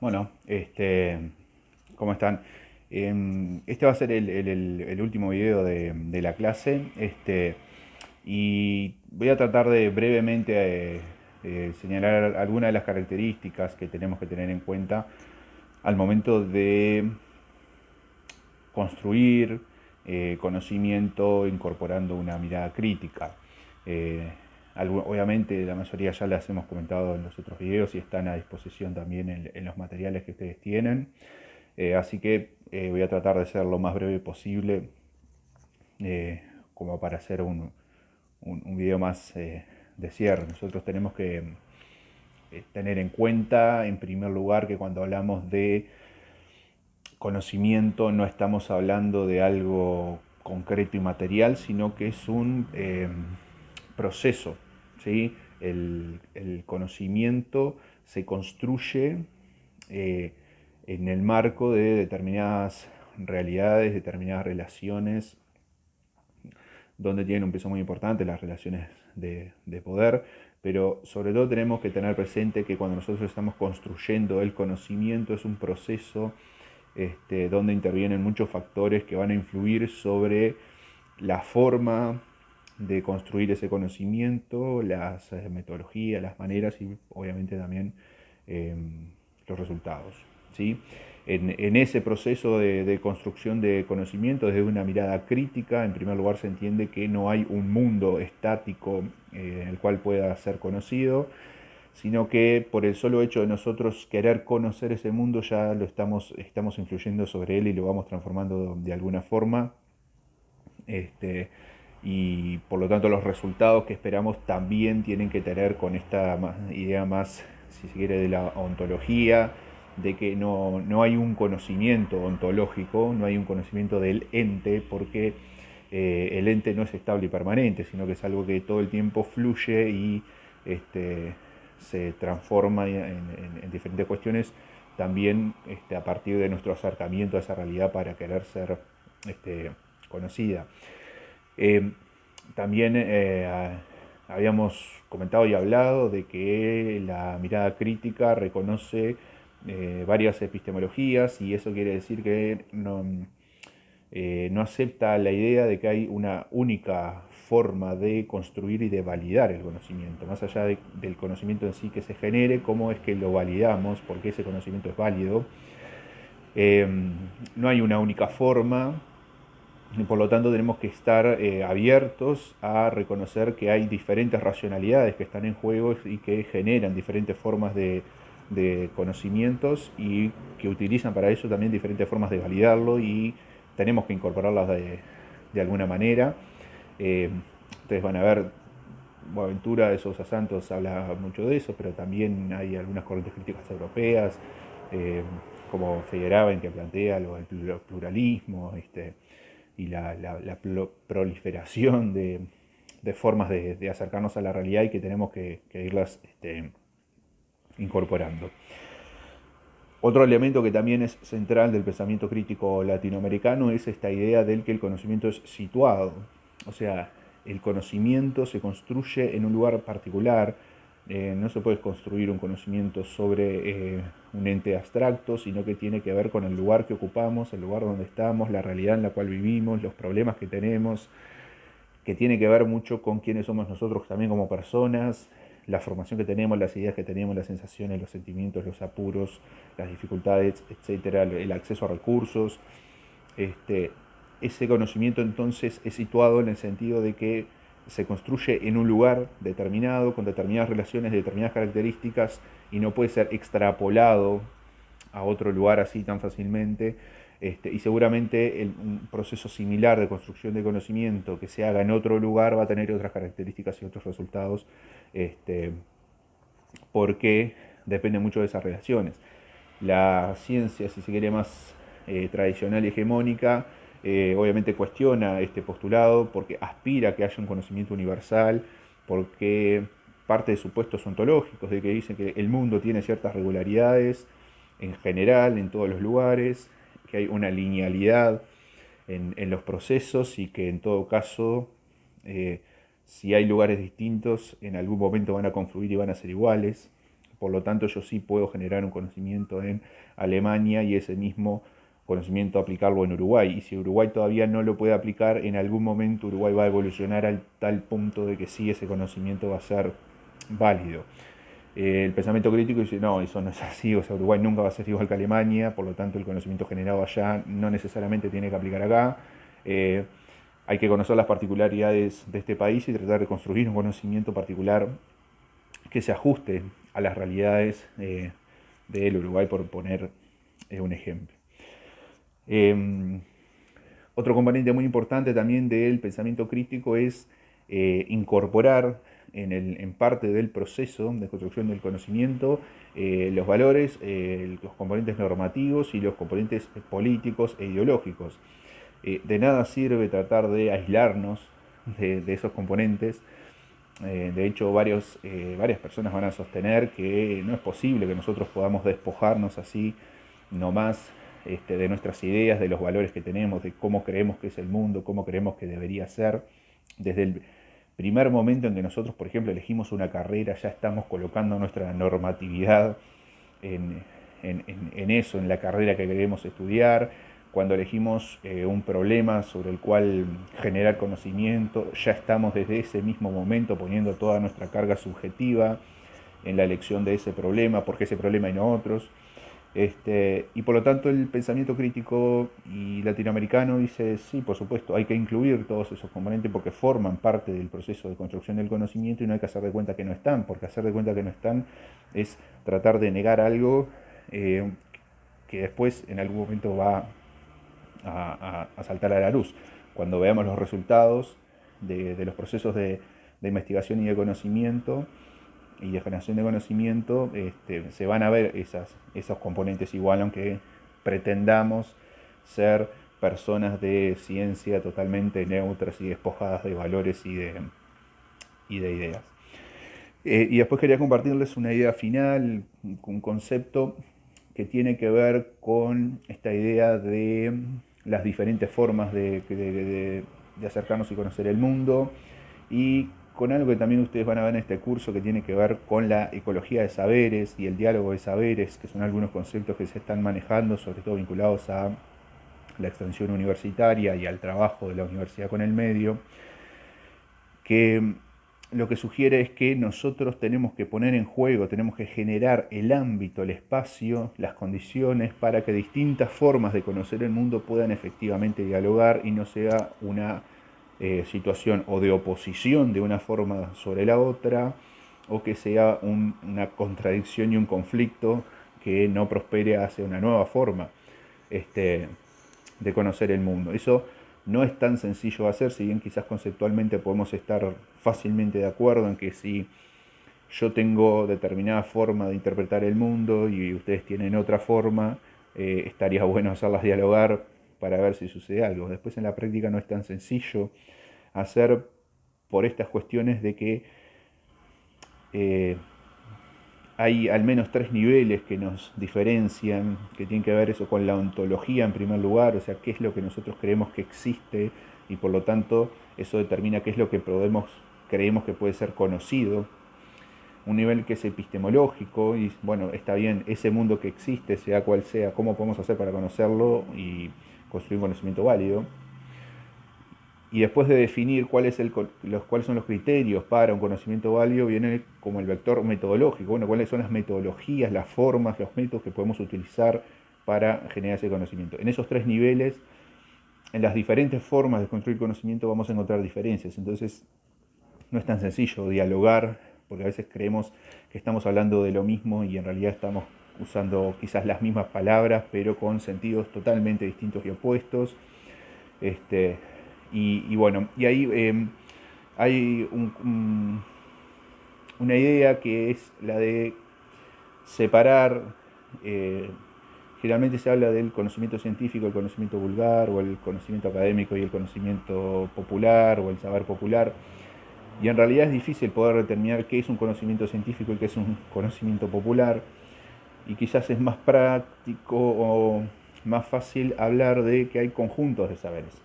Bueno, ¿cómo están? Este va a ser el último video de la clase, y voy a tratar de brevemente señalar algunas de las características que tenemos que tener en cuenta al momento de construir conocimiento incorporando una mirada crítica. Eh, Obviamente la mayoría ya las hemos comentado en los otros videos y están a disposición también en los materiales que ustedes tienen. Así que voy a tratar de ser lo más breve posible, como para hacer un video más de cierre. Nosotros tenemos que tener en cuenta, en primer lugar, que cuando hablamos de conocimiento no estamos hablando de algo concreto y material, sino que es un proceso. ¿Sí? El conocimiento se construye eh, en el marco de determinadas realidades, determinadas relaciones, donde tienen un peso muy importante las relaciones de poder, pero sobre todo tenemos que tener presente que cuando nosotros estamos construyendo el conocimiento es un proceso donde intervienen muchos factores que van a influir sobre la forma de construir ese conocimiento, las metodologías, las maneras y obviamente también eh, los resultados. ¿Sí? En ese proceso de construcción de conocimiento, desde una mirada crítica, en primer lugar se entiende que no hay un mundo estático en el cual pueda ser conocido, sino que por el solo hecho de nosotros querer conocer ese mundo ya estamos influyendo sobre él y lo vamos transformando de alguna forma. Este, y por lo tanto los resultados que esperamos también tienen que tener con esta idea más, si se quiere, de la ontología, de que no hay un conocimiento ontológico, no hay un conocimiento del ente, porque el ente no es estable y permanente, sino que es algo que todo el tiempo fluye y este, se transforma en diferentes cuestiones, también a partir de nuestro acercamiento a esa realidad para querer ser conocida. Eh, También habíamos comentado y hablado de que la mirada crítica reconoce varias epistemologías, y eso quiere decir que no acepta la idea de que hay una única forma de construir y de validar el conocimiento, más allá del conocimiento en sí que se genere, cómo es que lo validamos, por qué ese conocimiento es válido. Eh, no hay una única forma, y por lo tanto tenemos que estar abiertos a reconocer que hay diferentes racionalidades que están en juego y que generan diferentes formas de conocimientos y que utilizan para eso también diferentes formas de validarlo, y tenemos que incorporarlas de alguna manera. Eh, Ustedes van a ver, Boaventura de Sousa Santos habla mucho de eso, pero también hay algunas corrientes críticas europeas, eh, como Feyerabend, que plantea lo del pluralismo, y la proliferación de formas de acercarnos a la realidad, y que tenemos que irlas incorporando. Otro elemento que también es central del pensamiento crítico latinoamericano es esta idea del que el conocimiento es situado. O sea, el conocimiento se construye en un lugar particular. No se puede construir un conocimiento sobre un ente abstracto, sino que tiene que ver con el lugar que ocupamos, el lugar donde estamos, la realidad en la cual vivimos, los problemas que tenemos, que tiene que ver mucho con quiénes somos nosotros también como personas, la formación que tenemos, las ideas que tenemos, las sensaciones, los sentimientos, los apuros, las dificultades, etcétera, el acceso a recursos. Este, Ese conocimiento entonces es situado en el sentido de que se construye en un lugar determinado, con determinadas relaciones, determinadas características, y no puede ser extrapolado a otro lugar así tan fácilmente. Y seguramente un proceso similar de construcción de conocimiento que se haga en otro lugar va a tener otras características y otros resultados, este, porque depende mucho de esas relaciones. La ciencia, si se quiere, más tradicional y hegemónica, obviamente cuestiona este postulado porque aspira a que haya un conocimiento universal, porque parte de supuestos ontológicos, de que dicen que el mundo tiene ciertas regularidades en general, en todos los lugares, que hay una linealidad en los procesos, y que en todo caso, eh, si hay lugares distintos, en algún momento van a confluir y van a ser iguales. por lo tanto yo sí puedo generar un conocimiento en Alemania y ese mismo conocimiento aplicarlo en Uruguay. Y si Uruguay todavía no lo puede aplicar, en algún momento Uruguay va a evolucionar al tal punto de que sí ese conocimiento va a ser válido. El pensamiento crítico dice, no, eso no es así, o sea, Uruguay nunca va a ser igual que Alemania, por lo tanto el conocimiento generado allá no necesariamente tiene que aplicar acá. Hay que conocer las particularidades de este país y tratar de construir un conocimiento particular que se ajuste a las realidades del Uruguay, por poner un ejemplo. Otro componente muy importante también del pensamiento crítico es incorporar en parte del proceso de construcción del conocimiento los valores, los componentes normativos y los componentes políticos e ideológicos. De nada sirve tratar de aislarnos de esos componentes. De hecho, varias personas van a sostener que no es posible que nosotros podamos despojarnos así nomás de nuestras ideas, de los valores que tenemos, de cómo creemos que es el mundo, cómo creemos que debería ser. Desde el primer momento en que nosotros, por ejemplo, elegimos una carrera, ya estamos colocando nuestra normatividad en, en eso, en la carrera que queremos estudiar. Cuando elegimos un problema sobre el cual generar conocimiento, ya estamos desde ese mismo momento poniendo toda nuestra carga subjetiva en la elección de ese problema, porque ese problema y no otros. Y por lo tanto el pensamiento crítico y latinoamericano dice, sí, por supuesto, hay que incluir todos esos componentes porque forman parte del proceso de construcción del conocimiento y no hay que hacer de cuenta que no están, porque hacer de cuenta que no están es tratar de negar algo que después en algún momento va a saltar a la luz. Cuando veamos los resultados de los procesos de investigación y de conocimiento, y de generación de conocimiento, se van a ver esos componentes igual, aunque pretendamos ser personas de ciencia totalmente neutras y despojadas de valores y de ideas. Y después quería compartirles una idea final, un concepto que tiene que ver con esta idea de las diferentes formas de acercarnos y conocer el mundo, y con algo que también ustedes van a ver en este curso que tiene que ver con la ecología de saberes y el diálogo de saberes, que son algunos conceptos que se están manejando, sobre todo vinculados a la extensión universitaria y al trabajo de la universidad con el medio, que lo que sugiere es que nosotros tenemos que poner en juego, tenemos que generar el ámbito, el espacio, las condiciones para que distintas formas de conocer el mundo puedan efectivamente dialogar y no sea una situación o de oposición de una forma sobre la otra, o que sea una contradicción y un conflicto que no prospere hacia una nueva forma de conocer el mundo. Eso no es tan sencillo de hacer, si bien quizás conceptualmente podemos estar fácilmente de acuerdo en que si yo tengo determinada forma de interpretar el mundo y ustedes tienen otra forma, estaría bueno hacerlas dialogar para ver si sucede algo. Después en la práctica no es tan sencillo hacer, por estas cuestiones de que hay al menos tres niveles que nos diferencian, que tienen que ver eso con la ontología en primer lugar, o sea, qué es lo que nosotros creemos que existe y por lo tanto eso determina qué es lo que creemos que puede ser conocido. Un nivel que es epistemológico y bueno, está bien, ese mundo que existe, sea cual sea, cómo podemos hacer para conocerlo y construir un conocimiento válido. Y después de definir cuáles son los criterios para un conocimiento válido, viene como el vector metodológico. Bueno, cuáles son las metodologías, las formas, los métodos que podemos utilizar para generar ese conocimiento. En esos tres niveles, en las diferentes formas de construir conocimiento, vamos a encontrar diferencias. Entonces, no es tan sencillo dialogar, porque a veces creemos que estamos hablando de lo mismo y en realidad estamos usando quizás las mismas palabras, pero con sentidos totalmente distintos y opuestos. Y bueno, y ahí hay una idea que es la de separar, generalmente se habla del conocimiento científico, el conocimiento vulgar, o el conocimiento académico y el conocimiento popular, o el saber popular, y en realidad es difícil poder determinar qué es un conocimiento científico y qué es un conocimiento popular, y quizás es más práctico o más fácil hablar de que hay conjuntos de saberes.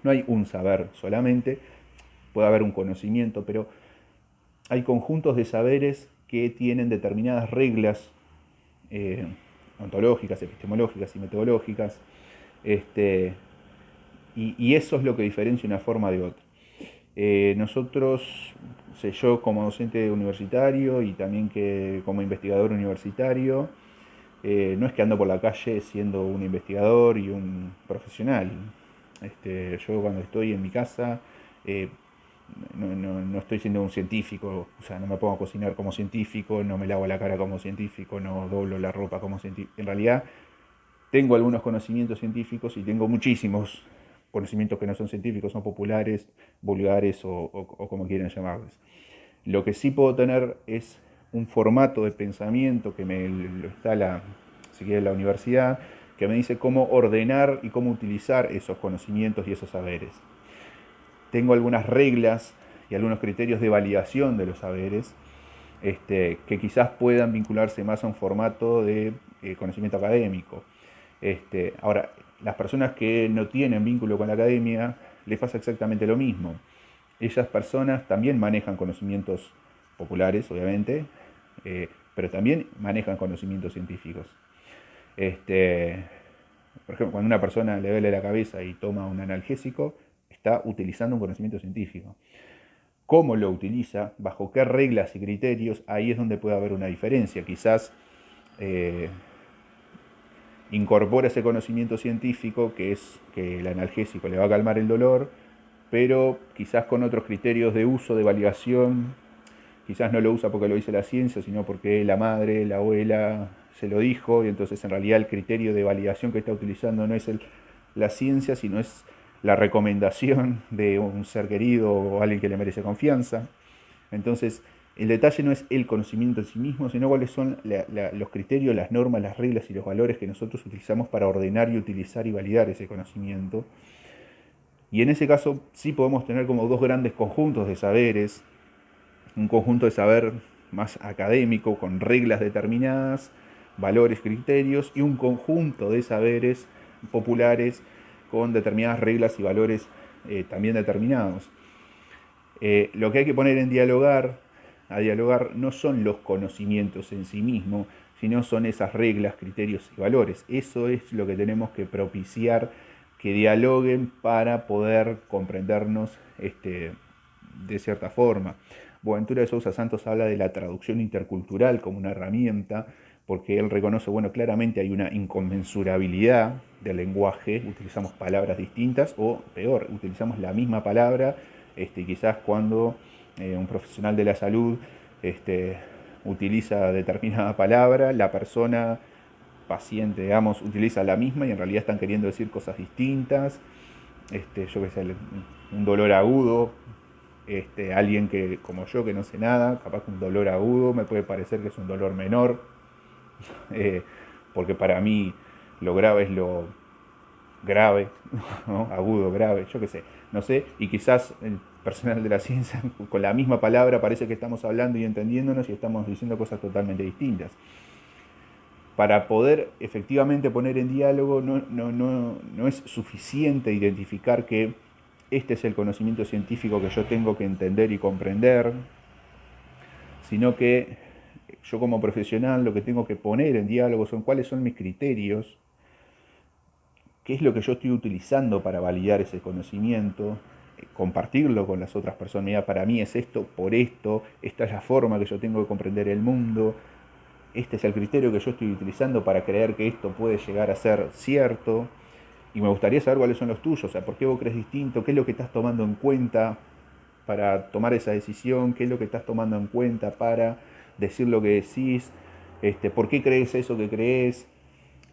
No hay un saber solamente, puede haber un conocimiento, pero hay conjuntos de saberes que tienen determinadas reglas ontológicas, epistemológicas y metodológicas, y eso es lo que diferencia una forma de otra. Nosotros, yo como docente universitario y también que como investigador universitario, no es que ando por la calle siendo un investigador y un profesional. Yo cuando estoy en mi casa no estoy siendo un científico, o sea, no me pongo a cocinar como científico, no me lavo la cara como científico, no doblo la ropa como científico. En realidad tengo algunos conocimientos científicos y tengo muchísimos conocimientos que no son científicos, son populares, vulgares o como quieran llamarles. Lo que sí puedo tener es un formato de pensamiento que me lo instala, si quiere, la universidad, que me dice cómo ordenar y cómo utilizar esos conocimientos y esos saberes. Tengo algunas reglas y algunos criterios de validación de los saberes que quizás puedan vincularse más a un formato de conocimiento académico. Ahora, las personas que no tienen vínculo con la academia les pasa exactamente lo mismo. Esas personas también manejan conocimientos populares, obviamente, pero también manejan conocimientos científicos. Por ejemplo, cuando una persona le duele la cabeza y toma un analgésico, está utilizando un conocimiento científico. Cómo lo utiliza, bajo qué reglas y criterios, ahí es donde puede haber una diferencia. Quizás incorpora ese conocimiento científico, que es que el analgésico le va a calmar el dolor, pero quizás con otros criterios de uso, de validación. Quizás no lo usa porque lo dice la ciencia, sino porque la madre, la abuela se lo dijo, y entonces en realidad el criterio de validación que está utilizando no es la ciencia, sino es la recomendación de un ser querido o alguien que le merece confianza. Entonces, el detalle no es el conocimiento en sí mismo, sino cuáles son los criterios, las normas, las reglas y los valores que nosotros utilizamos para ordenar y utilizar y validar ese conocimiento. Y en ese caso sí podemos tener como dos grandes conjuntos de saberes, un conjunto de saber más académico, con reglas determinadas, valores, criterios, y un conjunto de saberes populares con determinadas reglas y valores también determinados. Lo que hay que poner a dialogar, no son los conocimientos en sí mismos, sino son esas reglas, criterios y valores. Eso es lo que tenemos que propiciar, que dialoguen para poder comprendernos de cierta forma. Boaventura de Sousa Santos habla de la traducción intercultural como una herramienta, porque él reconoce, bueno, claramente hay una inconmensurabilidad del lenguaje, utilizamos palabras distintas o peor, utilizamos la misma palabra, quizás cuando un profesional de la salud utiliza determinada palabra, la persona paciente, digamos, utiliza la misma y en realidad están queriendo decir cosas distintas. Yo qué sé, un dolor agudo, alguien que, como yo, que no sé nada, capaz que un dolor agudo me puede parecer que es un dolor menor, porque para mí lo grave es lo grave, ¿no? Agudo, grave, yo qué sé, no sé, y quizás el personal de la ciencia con la misma palabra parece que estamos hablando y entendiéndonos y estamos diciendo cosas totalmente distintas. Para poder efectivamente poner en diálogo no es suficiente identificar que este es el conocimiento científico que yo tengo que entender y comprender, sino que yo como profesional lo que tengo que poner en diálogo son cuáles son mis criterios, qué es lo que yo estoy utilizando para validar ese conocimiento, compartirlo con las otras personas. Mira, para mí es esto, por esto, esta es la forma que yo tengo de comprender el mundo, este es el criterio que yo estoy utilizando para creer que esto puede llegar a ser cierto. Y me gustaría saber cuáles son los tuyos, o sea, por qué vos crees distinto, qué es lo que estás tomando en cuenta para tomar esa decisión, qué es lo que estás tomando en cuenta para decir lo que decís, por qué crees eso que crees.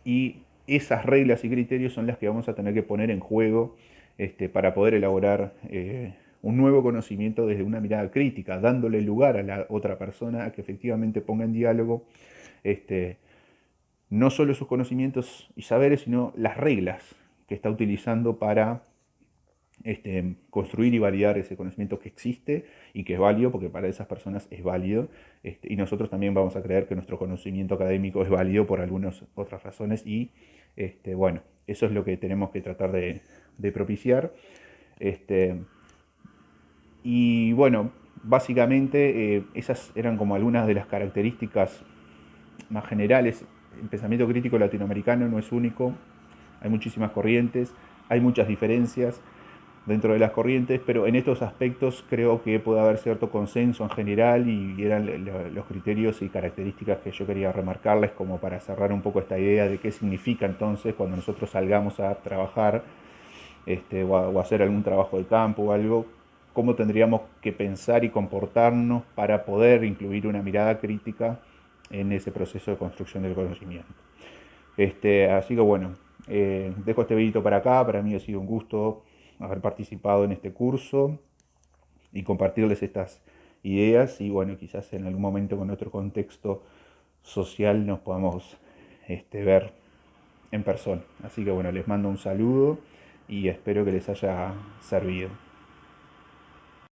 Y esas reglas y criterios son las que vamos a tener que poner en juego para poder elaborar un nuevo conocimiento desde una mirada crítica, dándole lugar a la otra persona a que efectivamente ponga en diálogo no solo sus conocimientos y saberes, sino las reglas que está utilizando para construir y validar ese conocimiento que existe y que es válido, porque para esas personas es válido, y nosotros también vamos a creer que nuestro conocimiento académico es válido por algunas otras razones, y bueno, eso es lo que tenemos que tratar de propiciar. Y bueno, básicamente esas eran como algunas de las características más generales. El pensamiento crítico latinoamericano no es único, hay muchísimas corrientes, hay muchas diferencias dentro de las corrientes, pero en estos aspectos creo que puede haber cierto consenso en general y eran los criterios y características que yo quería remarcarles como para cerrar un poco esta idea de qué significa entonces cuando nosotros salgamos a trabajar o hacer algún trabajo de campo o algo, cómo tendríamos que pensar y comportarnos para poder incluir una mirada crítica en ese proceso de construcción del conocimiento. Así que bueno, dejo este videito para acá. Para mí ha sido un gusto haber participado en este curso y compartirles estas ideas y bueno, quizás en algún momento con otro contexto social nos podamos ver en persona. Así que bueno, les mando un saludo y espero que les haya servido.